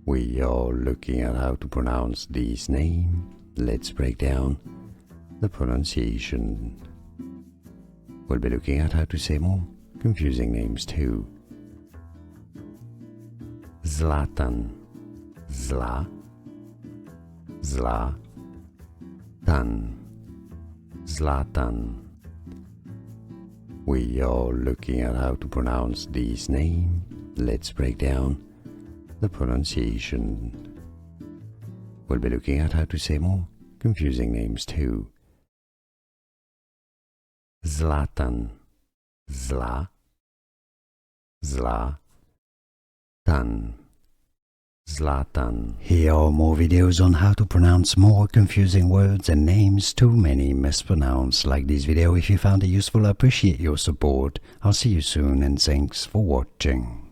We are looking at how to pronounce this name. Let's break down the pronunciation. We'll be looking at how to say more confusing names too. Zlatan, Zlatan, Zlatan. We are looking at how to pronounce this name. Let's break down the pronunciation. We'll be looking at how to say more confusing names too. Zlatan, Zlatan, Zlatan. Here are more videos on how to pronounce more confusing words and names too many mispronounced. Like this video if you found it useful. I appreciate your support. I'll see you soon and thanks for watching.